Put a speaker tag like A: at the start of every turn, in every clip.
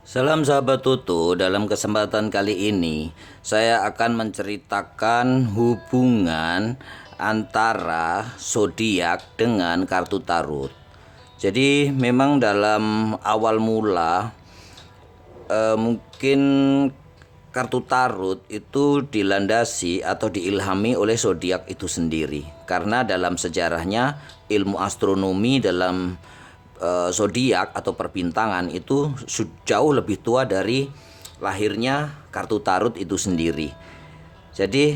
A: Salam sahabat Tutu, dalam kesempatan kali ini saya akan menceritakan hubungan antara zodiak dengan kartu tarot. Jadi memang dalam awal mula mungkin kartu tarot itu dilandasi atau diilhami oleh zodiak itu sendiri, karena dalam sejarahnya ilmu astronomi dalam zodiak atau perbintangan itu jauh lebih tua dari lahirnya kartu tarot itu sendiri. Jadi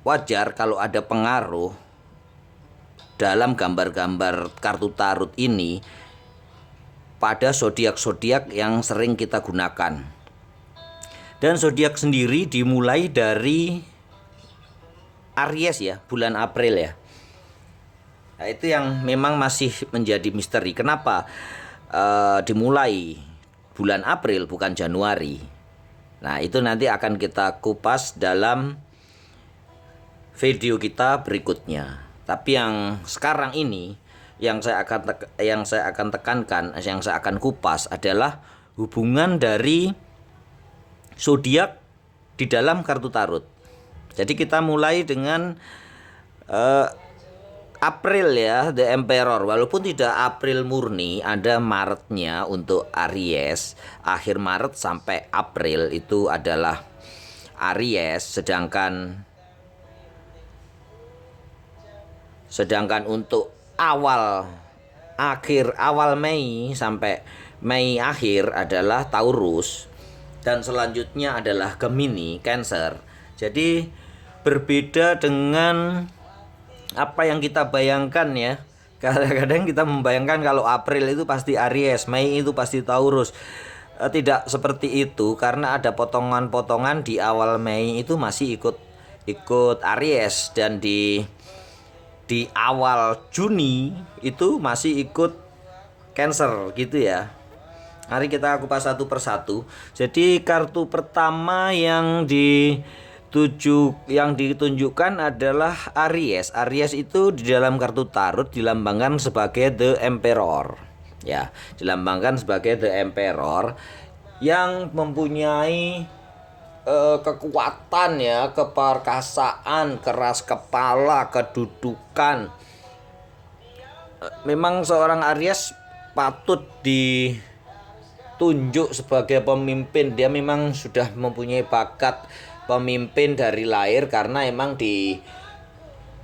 A: wajar kalau ada pengaruh dalam gambar-gambar kartu tarot ini pada zodiak-zodiak yang sering kita gunakan. Dan zodiak sendiri dimulai dari Aries ya, bulan April ya. Nah, itu yang memang masih menjadi misteri. Kenapa dimulai bulan April bukan Januari? Nah, itu nanti akan kita kupas dalam video kita berikutnya. Tapi yang sekarang ini yang saya akan tekankan, yang saya akan kupas adalah hubungan dari zodiak di dalam kartu tarot. Jadi kita mulai dengan April ya, The Emperor. Walaupun tidak April murni, ada Maretnya untuk Aries. Akhir Maret sampai April itu adalah Aries, sedangkan untuk awal Mei sampai Mei akhir adalah Taurus, dan selanjutnya adalah Gemini, Cancer. Jadi berbeda dengan apa yang kita bayangkan ya. Kadang-kadang kita membayangkan kalau April itu pasti Aries, Mei itu pasti Taurus. Tidak seperti itu, karena ada potongan-potongan di awal Mei itu masih ikut Aries, dan di awal Juni itu masih ikut Cancer gitu ya. Mari kita kupas satu persatu. Jadi kartu pertama yang ditunjukkan adalah Aries. Aries itu di dalam kartu tarot dilambangkan sebagai The Emperor. Ya, dilambangkan sebagai The Emperor yang mempunyai kekuatan ya, keperkasaan, keras kepala, kedudukan. Memang seorang Aries patut ditunjuk sebagai pemimpin. Dia memang sudah mempunyai bakat pemimpin dari lahir, karena emang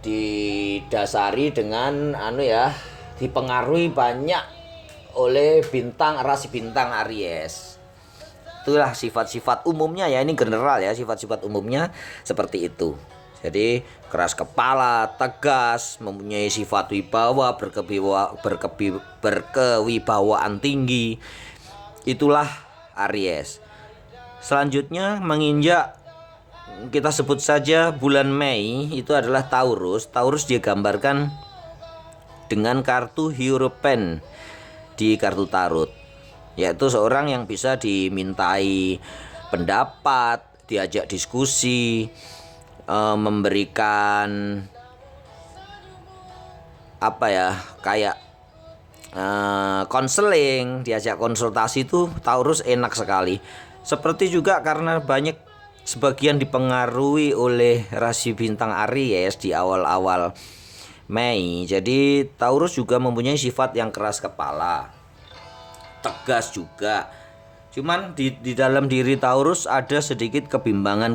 A: didasari dengan dipengaruhi banyak oleh rasi bintang Aries. Itulah sifat-sifat umumnya ya, ini general ya, sifat-sifat umumnya seperti itu. Jadi keras kepala, tegas, mempunyai sifat wibawa, berkewibawaan tinggi. Itulah Aries. Selanjutnya menginjak, kita sebut saja bulan Mei, itu adalah Taurus. Taurus digambarkan dengan kartu Hierophant di kartu tarot, yaitu seorang yang bisa dimintai pendapat, diajak diskusi, memberikan kayak konseling, diajak konsultasi. Itu Taurus enak sekali. Seperti juga karena sebagian dipengaruhi oleh rasi bintang Aries di awal-awal Mei. Jadi Taurus juga mempunyai sifat yang keras kepala, tegas juga. Cuman di dalam diri Taurus ada sedikit kebimbangan.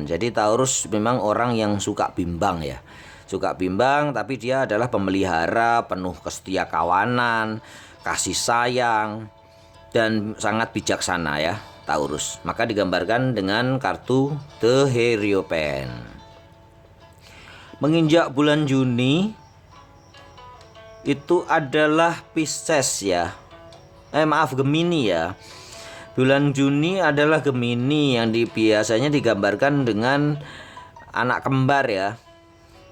A: Jadi Taurus memang orang yang suka bimbang ya. Suka bimbang, tapi dia adalah pemelihara, penuh kesetia kawanan, kasih sayang, dan sangat bijaksana ya Taurus. Maka digambarkan dengan kartu The Hierophant. Menginjak bulan Juni itu adalah Pisces ya. Gemini ya. Bulan Juni adalah Gemini yang biasanya digambarkan dengan anak kembar ya.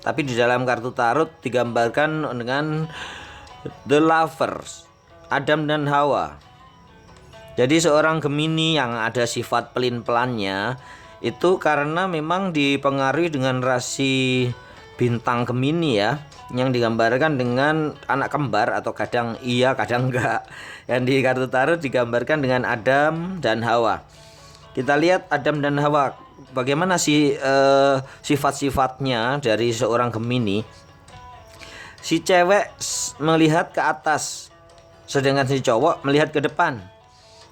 A: Tapi di dalam kartu tarot digambarkan dengan The Lovers, Adam dan Hawa. Jadi seorang Gemini yang ada sifat pelin-pelannya itu karena memang dipengaruhi dengan rasi bintang Gemini ya, yang digambarkan dengan anak kembar atau kadang iya kadang enggak. Yang di kartu tarot digambarkan dengan Adam dan Hawa. Kita lihat Adam dan Hawa, bagaimana sih sifat-sifatnya dari seorang Gemini. Si cewek melihat ke atas, sedangkan si cowok melihat ke depan.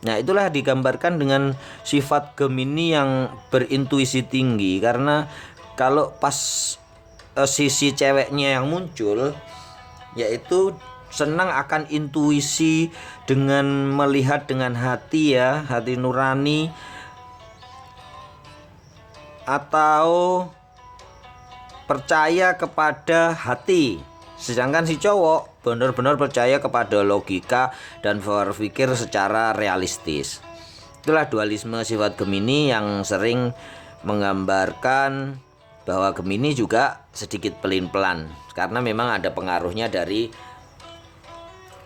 A: Nah, itulah digambarkan dengan sifat Gemini yang berintuisi tinggi. Karena kalau pas sisi ceweknya yang muncul, yaitu senang akan intuisi dengan melihat dengan hati ya, hati nurani, atau percaya kepada hati. Sedangkan si cowok benar-benar percaya kepada logika dan berpikir secara realistis. Itulah dualisme sifat Gemini yang sering menggambarkan bahwa Gemini juga sedikit pelin-pelan, karena memang ada pengaruhnya dari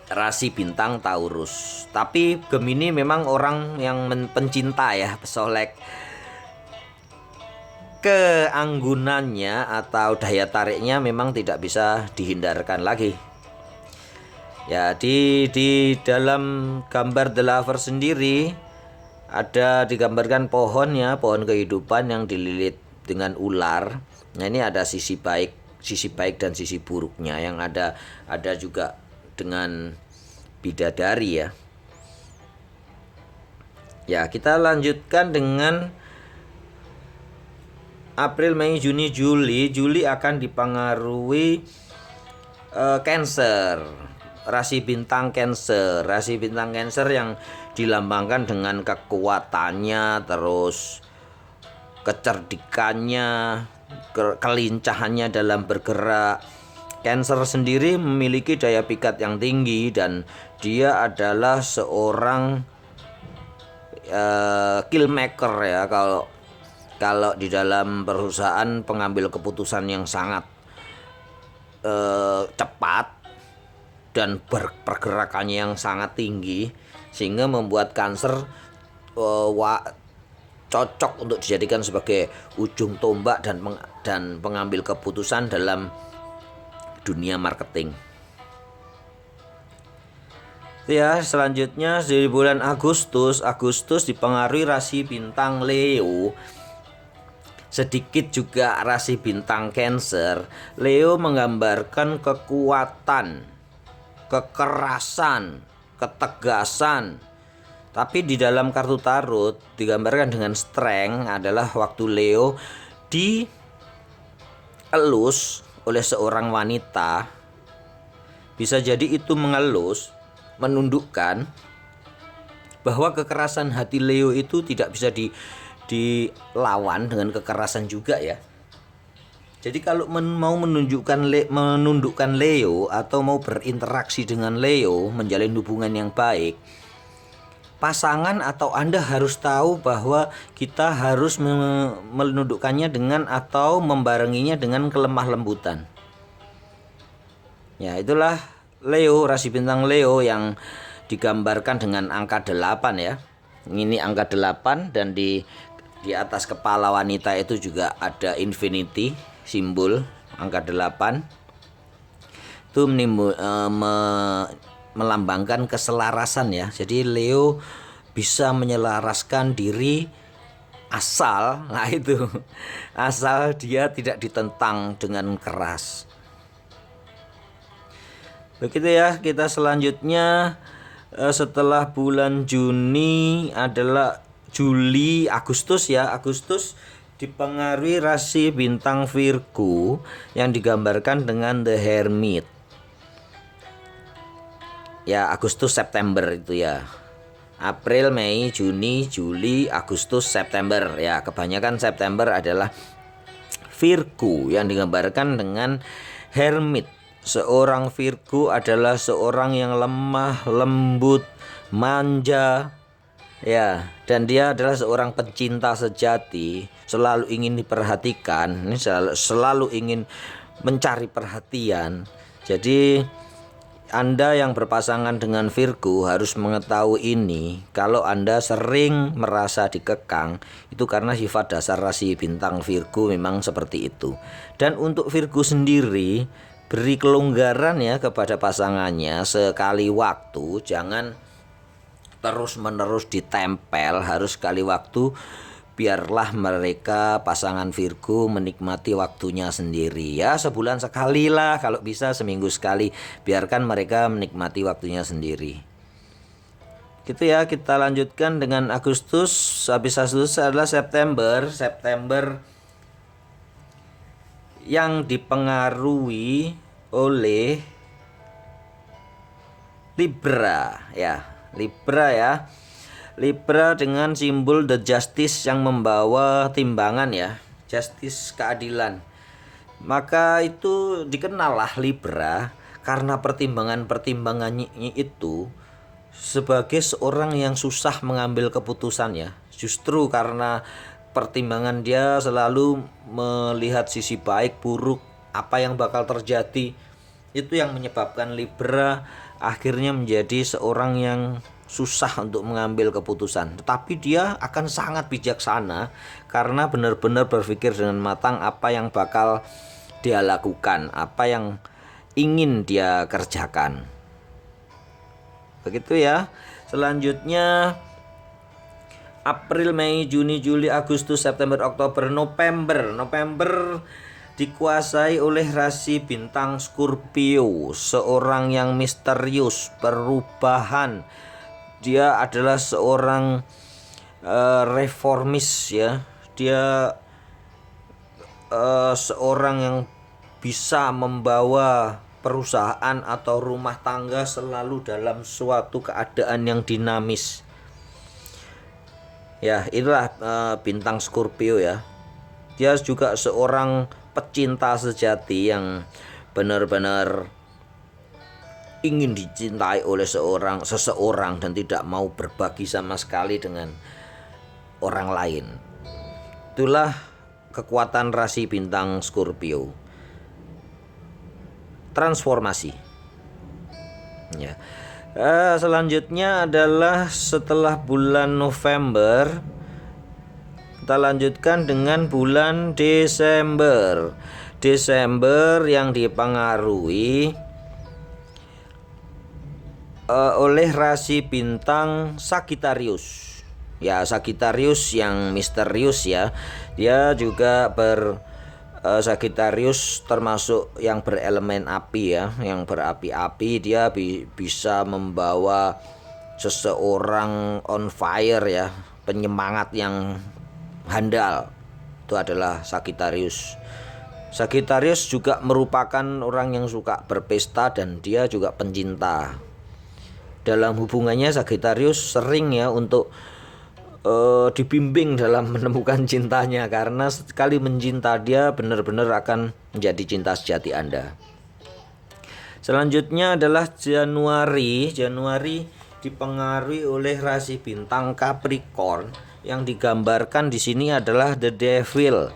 A: rasi bintang Taurus. Tapi Gemini memang orang yang pencinta ya, pesolek. Keanggunannya atau daya tariknya memang tidak bisa dihindarkan lagi. Ya, di dalam gambar The Lover sendiri ada digambarkan pohonnya, pohon kehidupan yang dililit dengan ular. Nah, ini ada sisi baik dan sisi buruknya, yang ada juga dengan bidadari ya. Ya, kita lanjutkan dengan April, Mei, Juni, Juli. Juli akan dipengaruhi Cancer, rasi bintang Cancer. Rasi bintang Cancer yang dilambangkan dengan kekuatannya, terus kecerdikannya, kelincahannya dalam bergerak. Cancer sendiri memiliki daya pikat yang tinggi dan dia adalah seorang killmaker ya. Kalau di dalam perusahaan, pengambil keputusan yang sangat cepat dan pergerakannya yang sangat tinggi, sehingga membuat Cancer cocok untuk dijadikan sebagai ujung tombak dan pengambil keputusan dalam dunia marketing. Ya, selanjutnya di bulan Agustus dipengaruhi rasi bintang Leo. Sedikit juga rasi bintang Cancer. Leo menggambarkan kekuatan, kekerasan, ketegasan. Tapi di dalam kartu tarot digambarkan dengan strength adalah waktu Leo dielus oleh seorang wanita. Bisa jadi itu mengelus, menundukkan, bahwa kekerasan hati Leo itu tidak bisa dilawan dengan kekerasan juga ya. Jadi kalau mau menundukkan Leo atau mau berinteraksi dengan Leo, menjalin hubungan yang baik, pasangan atau Anda harus tahu bahwa kita harus menundukkannya dengan atau membarenginya dengan kelemah lembutan. Ya, itulah Leo, rasi bintang Leo yang digambarkan dengan angka 8 ya. Ini angka 8 dan di atas kepala wanita itu juga ada infinity, simbol angka 8. Itu melambangkan keselarasan ya. Jadi Leo bisa menyelaraskan diri asal dia tidak ditentang dengan keras. Begitu ya. Kita selanjutnya setelah bulan Juni adalah Juli, Agustus ya. Agustus dipengaruhi rasi bintang Virgo yang digambarkan dengan The Hermit. Ya, Agustus September itu ya. April, Mei, Juni, Juli, Agustus, September. Ya, kebanyakan September adalah Virgo yang digambarkan dengan Hermit. Seorang Virgo adalah seorang yang lemah, lembut, manja. Ya, dan dia adalah seorang pencinta sejati, selalu ingin diperhatikan, selalu ingin mencari perhatian. Jadi Anda yang berpasangan dengan Virgo harus mengetahui ini. Kalau Anda sering merasa dikekang, itu karena sifat dasar rasi bintang Virgo memang seperti itu. Dan untuk Virgo sendiri, beri kelonggaran ya kepada pasangannya sekali waktu. Jangan terus-menerus ditempel, harus sekali waktu. Biarlah mereka pasangan Virgo menikmati waktunya sendiri ya, sebulan sekali lah, kalau bisa seminggu sekali, biarkan mereka menikmati waktunya sendiri. Gitu ya, kita lanjutkan dengan Agustus. Habis Agustus adalah September yang dipengaruhi oleh Libra ya. Libra dengan simbol The Justice yang membawa timbangan ya, justice, keadilan. Maka itu dikenallah Libra karena pertimbangannya itu sebagai seorang yang susah mengambil keputusan ya. Justru karena pertimbangan dia selalu melihat sisi baik buruk, apa yang bakal terjadi. Itu yang menyebabkan Libra akhirnya menjadi seorang yang susah untuk mengambil keputusan. Tetapi dia akan sangat bijaksana karena benar-benar berpikir dengan matang apa yang bakal dia lakukan, apa yang ingin dia kerjakan. Begitu ya. Selanjutnya April, Mei, Juni, Juli, Agustus, September, Oktober, November dikuasai oleh rasi bintang Scorpio, seorang yang misterius, perubahan. Dia adalah seorang reformis ya. Dia seorang yang bisa membawa perusahaan atau rumah tangga selalu dalam suatu keadaan yang dinamis. Ya, inilah bintang Scorpio ya. Dia juga seorang pecinta sejati yang benar-benar ingin dicintai oleh seseorang dan tidak mau berbagi sama sekali dengan orang lain. Itulah kekuatan rasi bintang Scorpio. Transformasi. Ya. Selanjutnya adalah setelah bulan November, kita lanjutkan dengan bulan Desember. Desember yang dipengaruhi oleh rasi bintang Sagittarius. Ya, Sagittarius yang misterius ya. Dia juga Sagittarius termasuk yang berelemen api ya, yang berapi-api. Dia bisa membawa seseorang on fire ya, penyemangat yang handal. Itu adalah Sagittarius. Sagittarius juga merupakan orang yang suka berpesta dan dia juga pencinta. Dalam hubungannya Sagittarius sering ya untuk dibimbing dalam menemukan cintanya, karena sekali mencinta dia benar-benar akan menjadi cinta sejati Anda. Selanjutnya adalah Januari. Januari dipengaruhi oleh rasi bintang Capricorn yang digambarkan di sini adalah The Devil.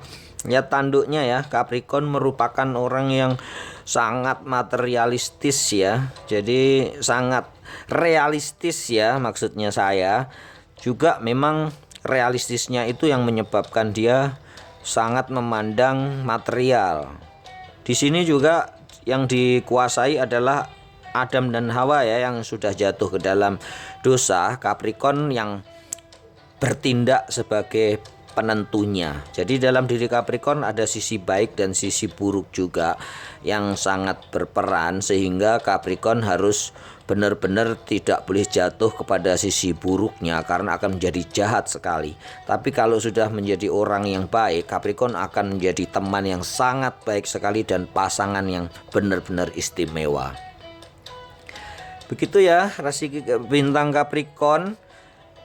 A: Ya, tanduknya ya, Capricorn merupakan orang yang sangat materialistis ya. Jadi sangat realistis ya, maksudnya saya. Juga memang realistisnya itu yang menyebabkan dia sangat memandang material. Di sini juga yang dikuasai adalah Adam dan Hawa ya, yang sudah jatuh ke dalam dosa. Capricorn yang bertindak sebagai penentunya. Jadi dalam diri Capricorn ada sisi baik dan sisi buruk juga yang sangat berperan, sehingga Capricorn harus benar-benar tidak boleh jatuh kepada sisi buruknya karena akan menjadi jahat sekali. Tapi kalau sudah menjadi orang yang baik, Capricorn akan menjadi teman yang sangat baik sekali dan pasangan yang benar-benar istimewa. Begitu ya rasi bintang Capricorn.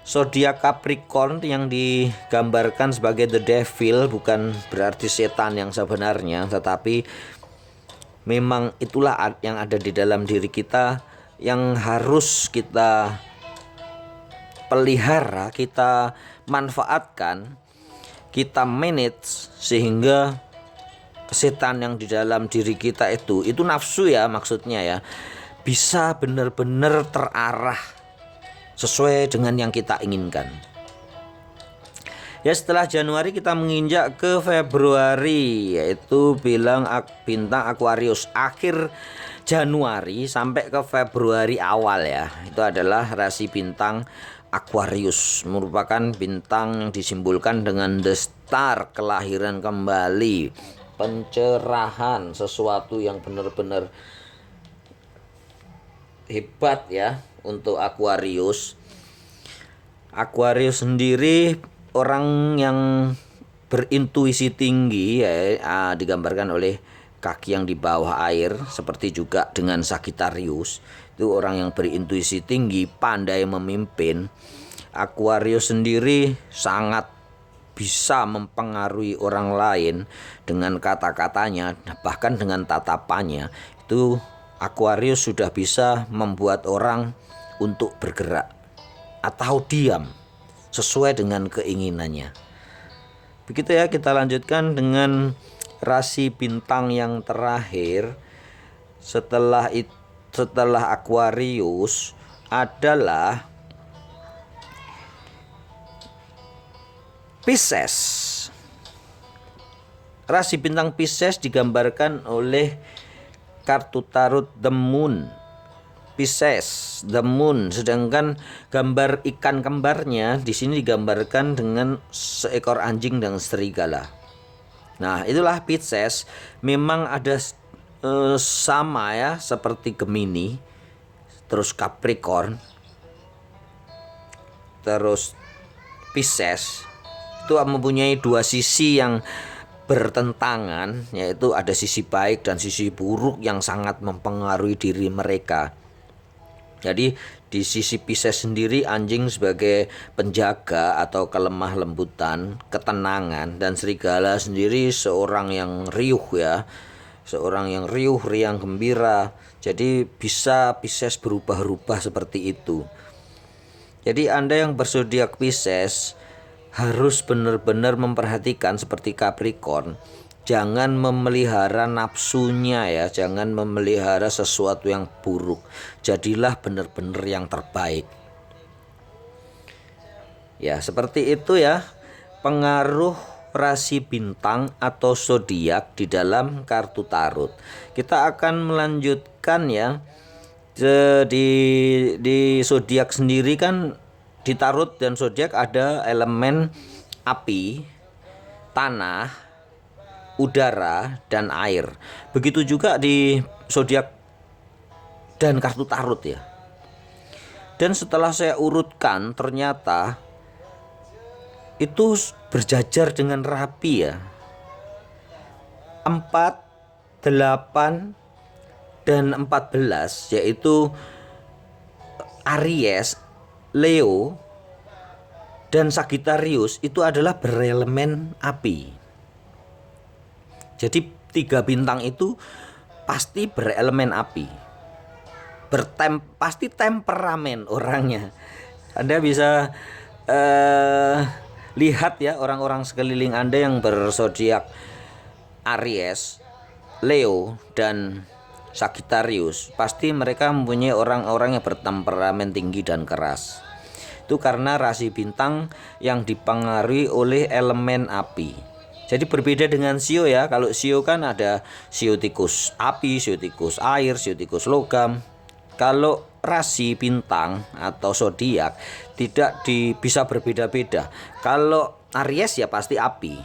A: Zodiak Capricorn yang digambarkan sebagai the devil bukan berarti setan yang sebenarnya, tetapi memang itulah yang ada di dalam diri kita yang harus kita pelihara, kita manfaatkan, kita manage, sehingga setan yang di dalam diri kita itu nafsu ya, maksudnya ya, bisa benar-benar terarah sesuai dengan yang kita inginkan. Ya, setelah Januari kita menginjak ke Februari, yaitu bintang Aquarius. Akhir Januari sampai ke Februari awal ya, itu adalah rasi bintang Aquarius, merupakan bintang yang disimbolkan dengan the star, kelahiran kembali, pencerahan, sesuatu yang benar-benar hebat ya untuk Aquarius. Aquarius sendiri orang yang berintuisi tinggi ya, digambarkan oleh kaki yang di bawah air, seperti juga dengan Sagittarius. Itu orang yang berintuisi tinggi, pandai memimpin. Aquarius sendiri sangat bisa mempengaruhi orang lain dengan kata-katanya, bahkan dengan tatapannya. Itu Aquarius sudah bisa membuat orang untuk bergerak atau diam sesuai dengan keinginannya. Begitu ya, kita lanjutkan dengan rasi bintang yang terakhir setelah Aquarius adalah Pisces. Rasi bintang Pisces digambarkan oleh kartu tarot The Moon. Pisces, the moon, sedangkan gambar ikan kembarnya di sini digambarkan dengan seekor anjing dan serigala. Nah, itulah Pisces. Memang ada sama ya, seperti Gemini, terus Capricorn, terus Pisces. Itu mempunyai dua sisi yang bertentangan, yaitu ada sisi baik dan sisi buruk yang sangat mempengaruhi diri mereka. Jadi di sisi Pisces sendiri, anjing sebagai penjaga atau kelemah lembutan, ketenangan, dan serigala sendiri seorang yang riuh ya, seorang yang riuh, riang, gembira. Jadi bisa Pisces berubah-ubah seperti itu. Jadi Anda yang berzodiak Pisces harus benar-benar memperhatikan seperti Capricorn. Jangan memelihara nafsunya ya, jangan memelihara sesuatu yang buruk. Jadilah benar-benar yang terbaik. Ya, seperti itu ya pengaruh rasi bintang atau zodiak di dalam kartu tarot. Kita akan melanjutkan ya. Di zodiak sendiri kan, di tarot dan zodiak ada elemen api, tanah, udara, dan air. Begitu juga di zodiak dan kartu tarot ya. Dan setelah saya urutkan, ternyata itu berjajar dengan rapi ya. 4, 8, dan 14, yaitu Aries, Leo, dan Sagittarius itu adalah berelemen api. Jadi 3 bintang itu pasti berelemen api, pasti temperamen orangnya. Anda bisa lihat ya, orang-orang sekeliling Anda yang berzodiak Aries, Leo, dan Sagittarius, pasti mereka mempunyai orang-orang yang bertemperamen tinggi dan keras. Itu karena rasi bintang yang dipengaruhi oleh elemen api. Jadi berbeda dengan Sio ya. Kalau Sio kan ada Sio tikus api, Sio tikus air, Sio tikus logam. Kalau rasi bintang atau zodiak tidak bisa berbeda-beda. Kalau Aries ya pasti api.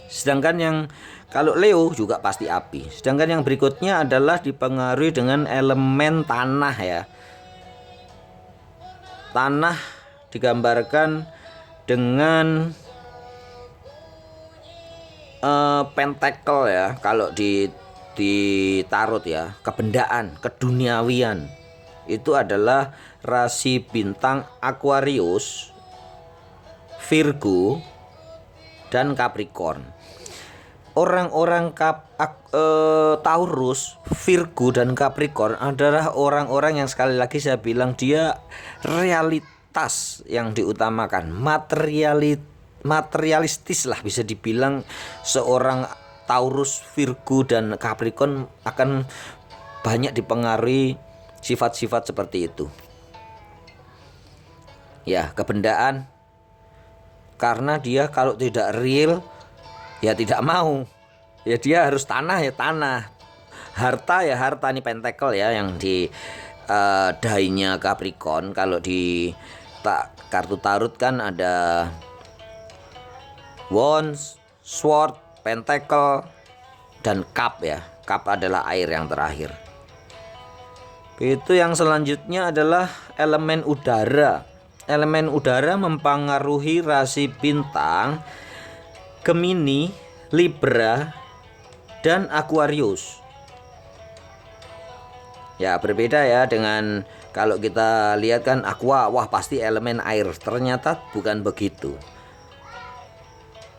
A: Sedangkan yang kalau Leo juga pasti api. Sedangkan yang berikutnya adalah dipengaruhi dengan elemen tanah ya. Tanah digambarkan dengan pentacle ya, kalau di tarot ya, kebendaan, keduniawian. Itu adalah rasi bintang Aquarius, Virgo, dan Capricorn. Orang-orang Taurus, Virgo, dan Capricorn adalah orang-orang yang sekali lagi saya bilang dia realitas yang diutamakan, materialistis lah bisa dibilang. Seorang Taurus, Virgo, dan Capricorn akan banyak dipengaruhi sifat-sifat seperti itu. Ya, kebendaan, karena dia kalau tidak real ya tidak mau. Ya dia harus tanah ya tanah. Harta ya harta. Ini pentacle ya yang di dainya Capricorn. Kalau di kartu tarot kan ada wands, sword, pentacle, dan cup ya. Cup adalah air yang terakhir. Itu yang selanjutnya adalah elemen udara. Elemen udara mempengaruhi rasi bintang Gemini, Libra, dan Aquarius. Ya berbeda ya dengan kalau kita lihat kan aqua, wah pasti elemen air. Ternyata bukan begitu.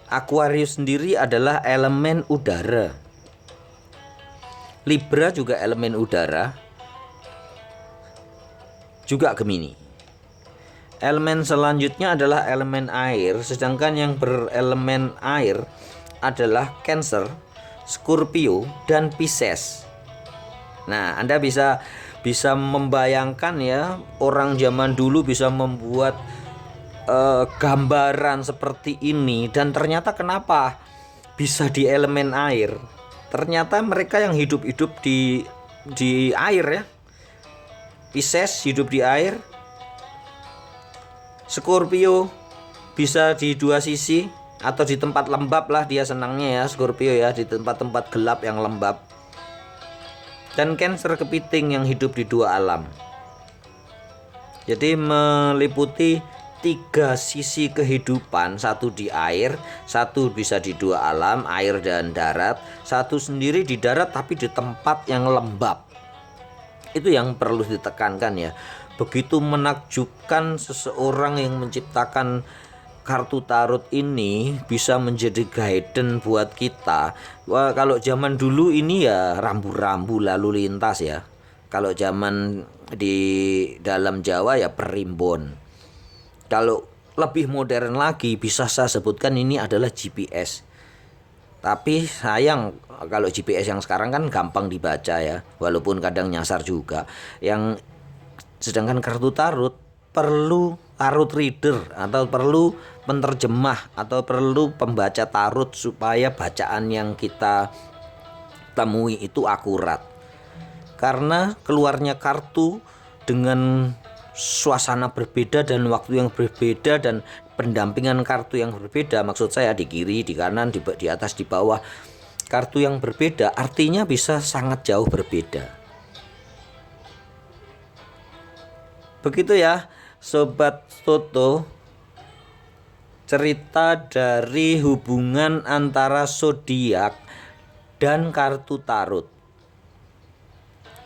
A: Aquarius sendiri adalah elemen udara. Libra juga elemen udara. Juga Gemini. Elemen selanjutnya adalah elemen air, sedangkan yang berelemen air adalah Cancer, Scorpio, dan Pisces. Nah, Anda bisa membayangkan ya, orang zaman dulu bisa membuat gambaran seperti ini, dan ternyata kenapa bisa di elemen air? Ternyata mereka yang hidup di air ya. Pisces hidup di air, Scorpio bisa di dua sisi atau di tempat lembab lah dia senangnya ya Scorpio ya, di tempat-tempat gelap yang lembab. Dan Cancer kepiting yang hidup di dua alam. Jadi meliputi 3 sisi kehidupan, satu di air, satu bisa di dua alam, air dan darat, satu sendiri di darat tapi di tempat yang lembab. Itu yang perlu ditekankan ya. Begitu menakjubkan seseorang yang menciptakan kartu tarot ini bisa menjadi guidance buat kita. Wah, kalau zaman dulu ini ya rambu-rambu lalu lintas ya. Kalau zaman di dalam Jawa ya perimbon. Kalau lebih modern lagi bisa saya sebutkan ini adalah GPS. Tapi sayang kalau GPS yang sekarang kan gampang dibaca ya, walaupun kadang nyasar juga. Sedangkan kartu tarot perlu tarot reader atau perlu penerjemah atau perlu pembaca tarot supaya bacaan yang kita temui itu akurat. Karena keluarnya kartu dengan suasana berbeda dan waktu yang berbeda dan pendampingan kartu yang berbeda, maksud saya di kiri, di kanan, di atas, di bawah, kartu yang berbeda artinya bisa sangat jauh berbeda. Begitu ya Sobat Toto, cerita dari hubungan antara zodiak dan kartu tarot.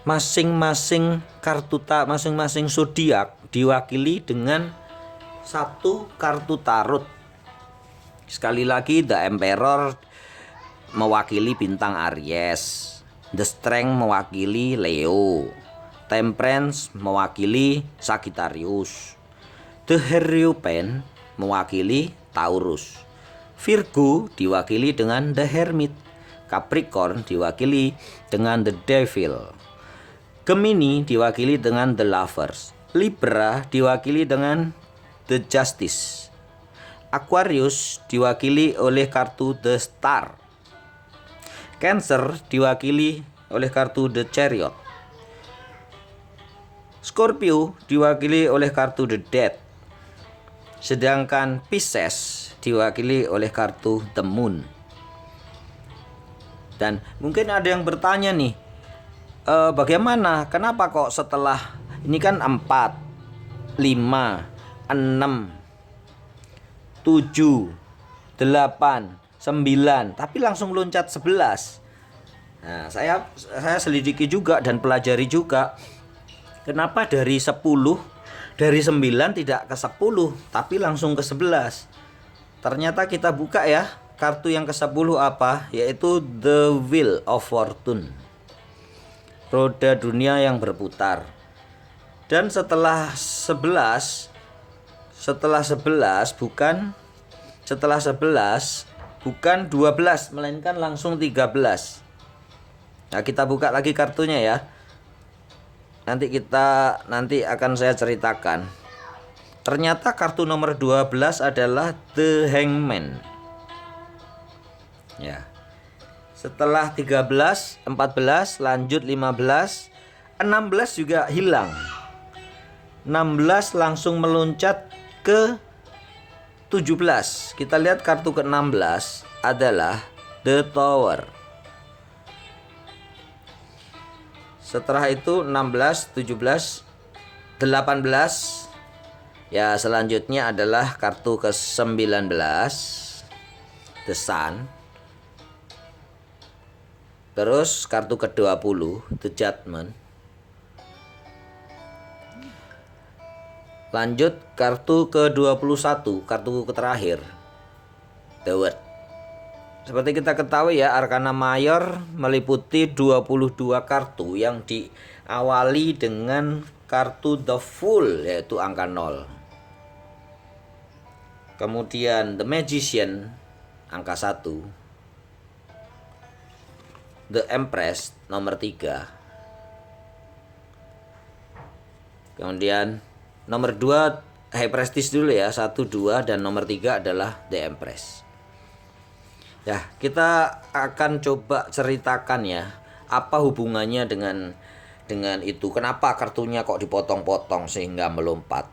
A: Masing-masing zodiak diwakili dengan satu kartu tarot. Sekali lagi, The Emperor mewakili bintang Aries, The Strength mewakili Leo, Temperance mewakili Sagittarius, The Hierophant mewakili Taurus, Virgo diwakili dengan The Hermit, Capricorn diwakili dengan The Devil, Gemini diwakili dengan The Lovers, Libra diwakili dengan The Justice, Aquarius diwakili oleh kartu The Star, Cancer diwakili oleh kartu The Chariot, Scorpio diwakili oleh kartu The Death, sedangkan Pisces diwakili oleh kartu The Moon. Dan mungkin ada yang bertanya nih, bagaimana, kenapa kok setelah ini kan 4, 5, 6, 7, 8, 9 tapi langsung loncat 11. Nah, saya selidiki juga dan pelajari juga kenapa dari 9 tidak ke 10 tapi langsung ke 11. Ternyata kita buka ya, kartu yang ke-10 apa? Yaitu The Wheel of Fortune, roda dunia yang berputar. Dan setelah 11 bukan 12 melainkan langsung 13. Nah, kita buka lagi kartunya ya. nanti akan saya ceritakan. Ternyata kartu nomor 12 adalah The Hangman. Ya. Setelah 13, 14, lanjut 15, 16 juga hilang. 16 langsung meloncat ke 17. Kita lihat kartu ke-16 adalah The Tower. Setelah itu 16, 17, 18. Ya, selanjutnya adalah kartu ke-19, The Sun. Terus kartu ke-20, The Judgment. Lanjut kartu ke-21, kartu terakhir, The World. Seperti kita ketahui ya, Arkana Mayor meliputi 22 kartu yang diawali dengan kartu The Fool, yaitu angka 0. Kemudian The Magician, angka 1. The Empress, nomor 3. Kemudian nomor 2 High Prestige dulu ya, 1, 2, dan nomor 3 adalah The Empress. Ya, kita akan coba ceritakan ya, apa hubungannya dengan itu. Kenapa kartunya kok dipotong-potong sehingga melompat.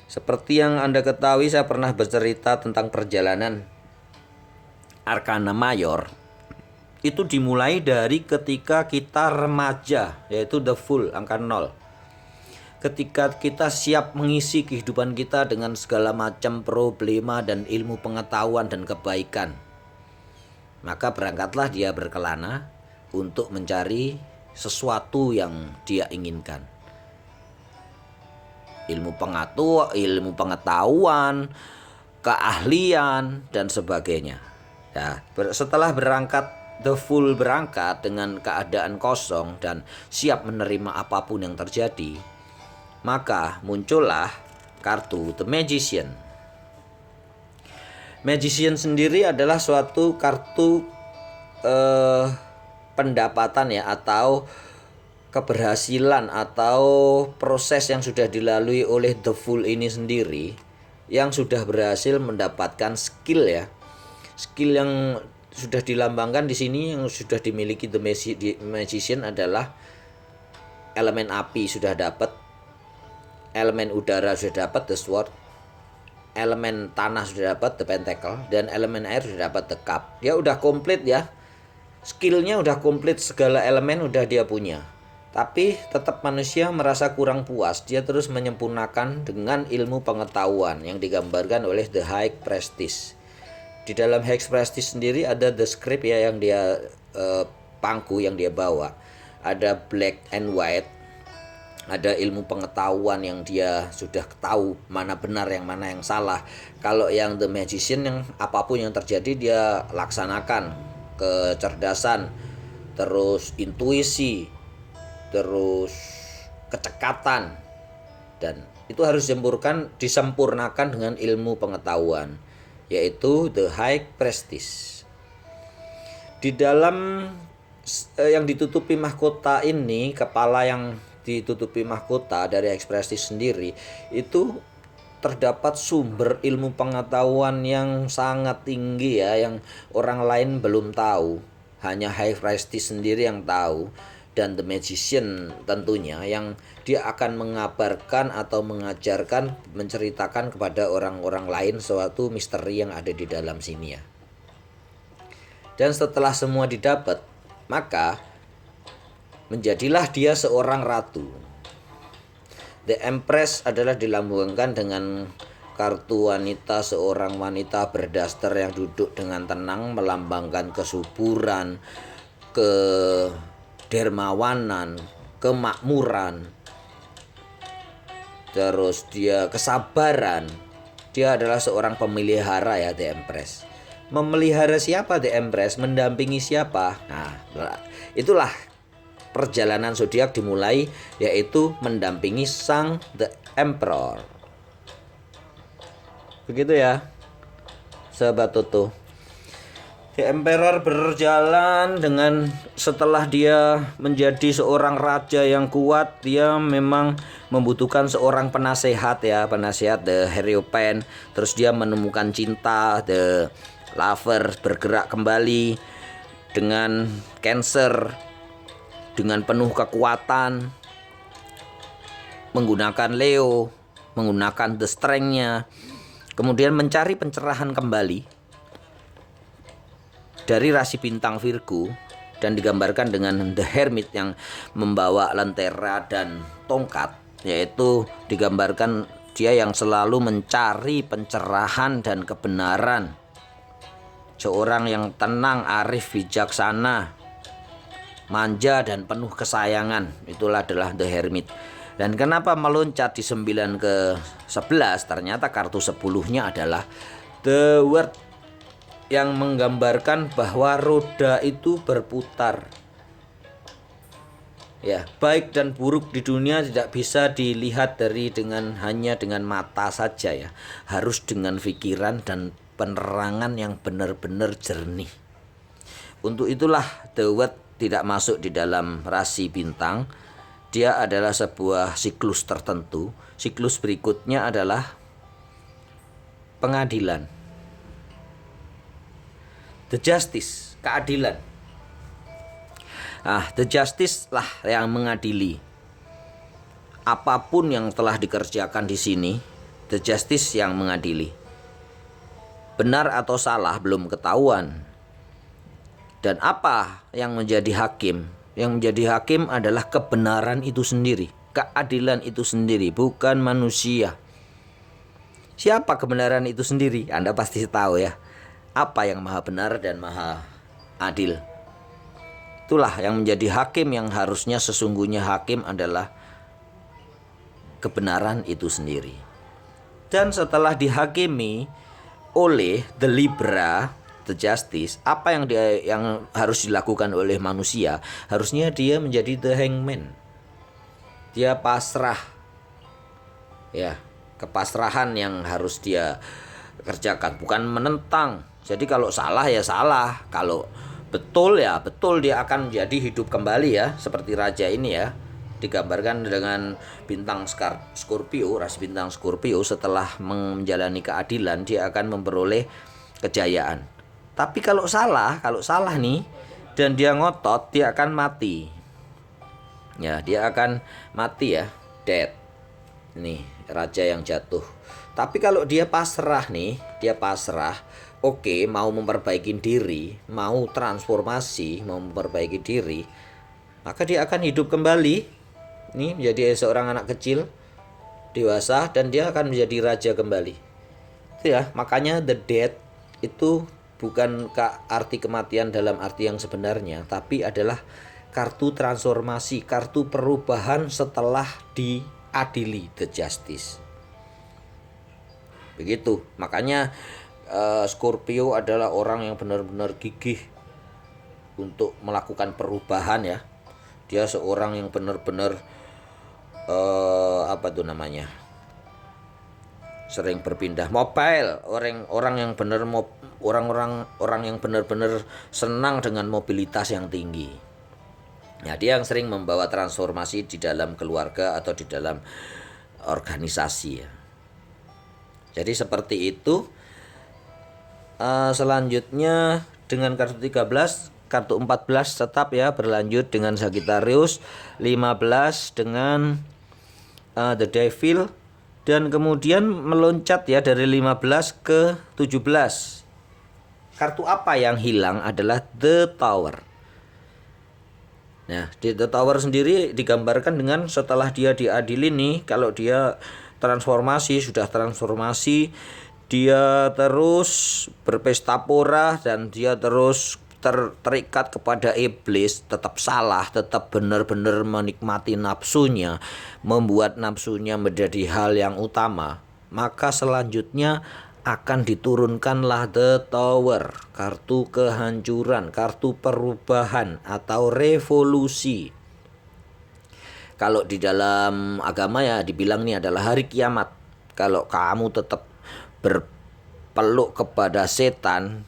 A: Seperti yang Anda ketahui, saya pernah bercerita tentang perjalanan Arkana Mayor. Itu dimulai dari ketika kita remaja, yaitu The Fool, angka 0. Ketika kita siap mengisi kehidupan kita dengan segala macam problema dan ilmu pengetahuan dan kebaikan, maka berangkatlah dia berkelana untuk mencari sesuatu yang dia inginkan. Ilmu pengetahuan, keahlian, dan sebagainya. Ya, setelah berangkat, The Fool berangkat dengan keadaan kosong dan siap menerima apapun yang terjadi, maka muncullah kartu The Magician. Magician sendiri adalah suatu kartu pendapatan ya, atau keberhasilan atau proses yang sudah dilalui oleh The Fool ini sendiri, yang sudah berhasil mendapatkan skill ya. Skill yang sudah dilambangkan di sini yang sudah dimiliki The Magician adalah elemen api sudah dapat, elemen udara sudah dapat The Sword, elemen tanah sudah dapat The Pentacle, dan elemen air sudah dapat The Cup. Dia udah komplit ya, skillnya udah komplit, segala elemen udah dia punya. Tapi tetap manusia merasa kurang puas. Dia terus menyempurnakan dengan ilmu pengetahuan yang digambarkan oleh The High Prestige. Di dalam High Prestige sendiri ada The Script ya, yang dia pangku yang dia bawa. Ada Black and White, ada ilmu pengetahuan yang dia sudah tahu mana benar yang mana yang salah. Kalau yang The Magician, yang apapun yang terjadi dia laksanakan, kecerdasan, terus intuisi, terus kecekatan, dan itu harus disempurnakan dengan ilmu pengetahuan, yaitu The High Prestige. Di dalam yang ditutupi mahkota ini, kepala yang ditutupi mahkota dari ekspresi sendiri, itu terdapat sumber ilmu pengetahuan yang sangat tinggi ya, yang orang lain belum tahu, hanya High Prestige sendiri yang tahu. Dan The Magician tentunya, yang dia akan mengabarkan atau mengajarkan, menceritakan kepada orang-orang lain suatu misteri yang ada di dalam sini ya. Dan setelah semua didapat, maka menjadilah dia seorang ratu. The Empress adalah dilambungkan dengan kartu wanita, seorang wanita berdaster yang duduk dengan tenang, melambangkan kesuburan, kedermawanan, kemakmuran, terus dia kesabaran. Dia adalah seorang pemelihara ya, The Empress. Memelihara siapa The Empress? Mendampingi siapa? Nah, itulah perjalanan zodiak dimulai, yaitu mendampingi sang The Emperor. Begitu ya, sahabat Toto. The Emperor berjalan dengan setelah dia menjadi seorang raja yang kuat, dia memang membutuhkan seorang penasehat ya, penasehat The Hierophant. Terus dia menemukan cinta, The Lover, bergerak kembali dengan Cancer dengan penuh kekuatan, menggunakan Leo, menggunakan The Strength-nya, kemudian mencari pencerahan kembali dari rasi bintang Virgo, dan digambarkan dengan The Hermit yang membawa lentera dan tongkat, yaitu digambarkan dia yang selalu mencari pencerahan dan kebenaran, seorang yang tenang, arif, bijaksana, manja dan penuh kesayangan. Itulah adalah The Hermit. Dan kenapa meloncat di 9 ke 11? Ternyata kartu 10-nya adalah The World, yang menggambarkan bahwa roda itu berputar. Ya, baik dan buruk di dunia tidak bisa dilihat hanya dengan mata saja ya. Harus dengan pikiran dan penerangan yang benar-benar jernih. Untuk itulah The World tidak masuk di dalam rasi bintang. Dia adalah sebuah siklus tertentu. Siklus berikutnya adalah pengadilan. The Justice, keadilan. The Justice lah yang mengadili. Apapun yang telah dikerjakan di sini, The Justice yang mengadili. Benar atau salah belum ketahuan. Dan apa yang menjadi hakim? Yang menjadi hakim adalah kebenaran itu sendiri, keadilan itu sendiri, bukan manusia. Siapa kebenaran itu sendiri? Anda pasti tahu ya. Apa yang maha benar dan maha adil. Itulah yang menjadi hakim, yang harusnya sesungguhnya hakim adalah kebenaran itu sendiri. Dan setelah dihakimi oleh The Libra, The Justice, apa yang harus dilakukan oleh manusia? Harusnya dia menjadi The Hangman. Dia pasrah. Ya, kepasrahan yang harus dia kerjakan, bukan menentang. Jadi kalau salah ya salah, kalau betul ya betul, dia akan menjadi hidup kembali ya, seperti raja ini ya. Digambarkan dengan bintang Scorpio, rasi bintang Scorpio, setelah menjalani keadilan dia akan memperoleh kejayaan. Tapi kalau salah nih dan dia ngotot, dia akan mati. Ya, dia akan mati ya, dead. Nih, raja yang jatuh. Tapi kalau dia pasrah nih, oke, mau memperbaiki diri, mau transformasi, mau memperbaiki diri, maka dia akan hidup kembali. Nih, menjadi seorang anak kecil, dewasa, dan dia akan menjadi raja kembali. Itu ya, makanya the death itu bukan arti kematian dalam arti yang sebenarnya, tapi adalah kartu transformasi, kartu perubahan setelah diadili, the justice. Begitu, makanya Scorpio adalah orang yang benar-benar gigih untuk melakukan perubahan ya. Dia seorang yang benar-benar sering berpindah mobile, orang yang benar-benar senang dengan mobilitas yang tinggi. Ya, dia yang sering membawa transformasi di dalam keluarga atau di dalam organisasi ya. Jadi seperti itu. Selanjutnya dengan kartu 13, kartu 14 tetap ya berlanjut dengan Sagittarius, 15 dengan The Devil, dan kemudian meloncat ya dari 15 ke 17. Kartu apa yang hilang adalah The Tower. Nah, di The Tower sendiri digambarkan dengan setelah dia diadili nih, kalau dia sudah transformasi, dia terus berpesta pora dan dia terus terikat kepada iblis, tetap salah, tetap benar-benar menikmati nafsunya, membuat nafsunya menjadi hal yang utama, maka selanjutnya akan diturunkanlah The Tower, kartu kehancuran, kartu perubahan atau revolusi. Kalau di dalam agama ya dibilang ini adalah hari kiamat. Kalau kamu tetap berpeluk kepada setan,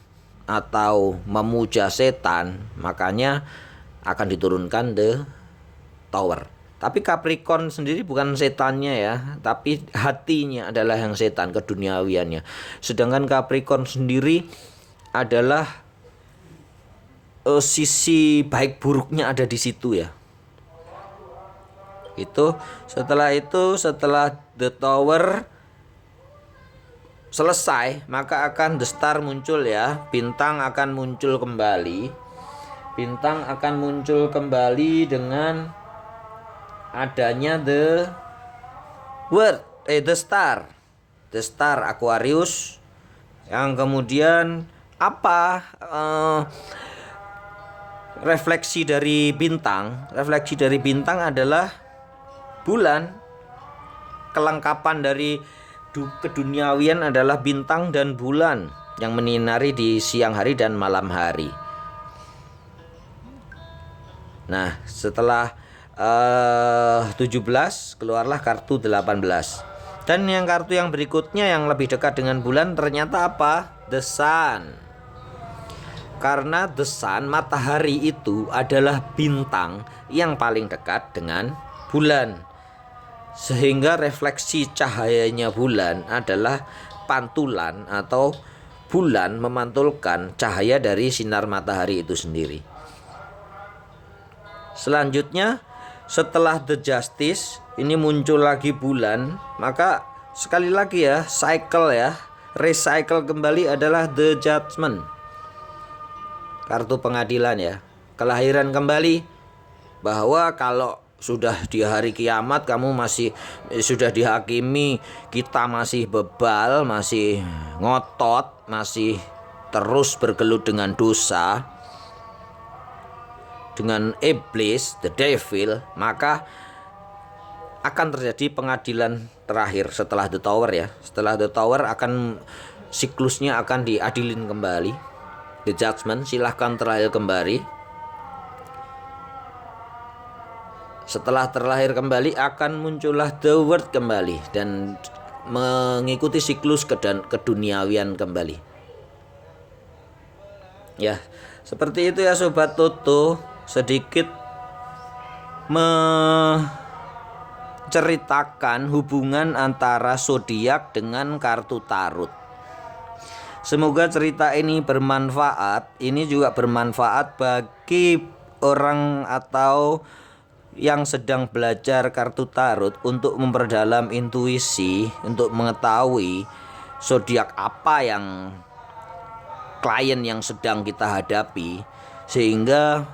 A: atau memuja setan, makanya akan diturunkan the tower. Tapi Capricorn sendiri bukan setannya ya, tapi hatinya adalah yang setan, keduniawiannya. Sedangkan Capricorn sendiri adalah sisi baik buruknya ada di situ ya. Setelah the tower selesai, maka akan the star muncul ya. Bintang akan muncul kembali. Bintang akan muncul kembali dengan adanya the star. The star Aquarius. Yang kemudian refleksi dari bintang? Refleksi dari bintang adalah bulan. Kelengkapan dari keduniawian adalah bintang dan bulan yang menyinari di siang hari dan malam hari. Nah, setelah 17 keluarlah kartu 18. Dan yang kartu yang berikutnya yang lebih dekat dengan bulan ternyata apa? The Sun. Karena the sun, matahari itu adalah bintang yang paling dekat dengan bulan. Sehingga refleksi cahayanya bulan adalah pantulan atau bulan memantulkan cahaya dari sinar matahari itu sendiri. Selanjutnya, setelah the justice ini muncul lagi bulan, maka sekali lagi ya, cycle ya, recycle kembali adalah the judgment. Kartu pengadilan ya, kelahiran kembali, bahwa kalau sudah di hari kiamat kamu sudah dihakimi, kita masih bebal, masih ngotot, masih terus bergelut dengan dosa, dengan iblis, the devil, maka akan terjadi pengadilan terakhir setelah the tower ya. Setelah the tower siklusnya akan diadilin kembali. The judgment, silahkan terlahir kembali. Setelah terlahir kembali akan muncullah the word kembali dan mengikuti siklus keduniawian kembali. Ya, seperti itu ya Sobat Toto, sedikit menceritakan hubungan antara zodiak dengan kartu tarot. Semoga cerita ini bermanfaat. Ini juga bermanfaat bagi orang atau yang sedang belajar kartu tarot untuk memperdalam intuisi, untuk mengetahui zodiak apa yang klien yang sedang kita hadapi, sehingga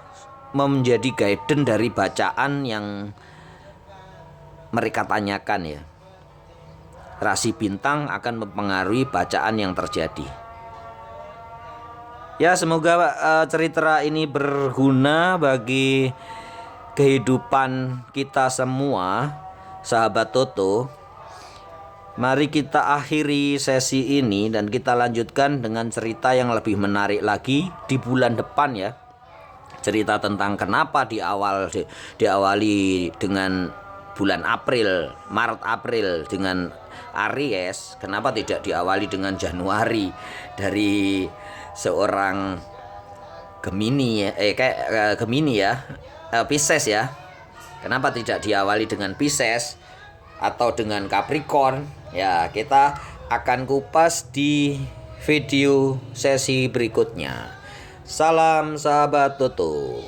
A: menjadi guidance dari bacaan yang mereka tanyakan ya. Rasi bintang akan mempengaruhi bacaan yang terjadi. Ya, semoga cerita ini berguna bagi kehidupan kita semua, sahabat Toto. Mari kita akhiri sesi ini dan kita lanjutkan dengan cerita yang lebih menarik lagi di bulan depan ya. Cerita tentang kenapa diawali dengan bulan April, Maret April dengan Aries, kenapa tidak diawali dengan Januari dari seorang Gemini ya, Pisces ya. Kenapa tidak diawali dengan Pisces atau dengan Capricorn? Ya, kita akan kupas di video sesi berikutnya. Salam sahabat Toto.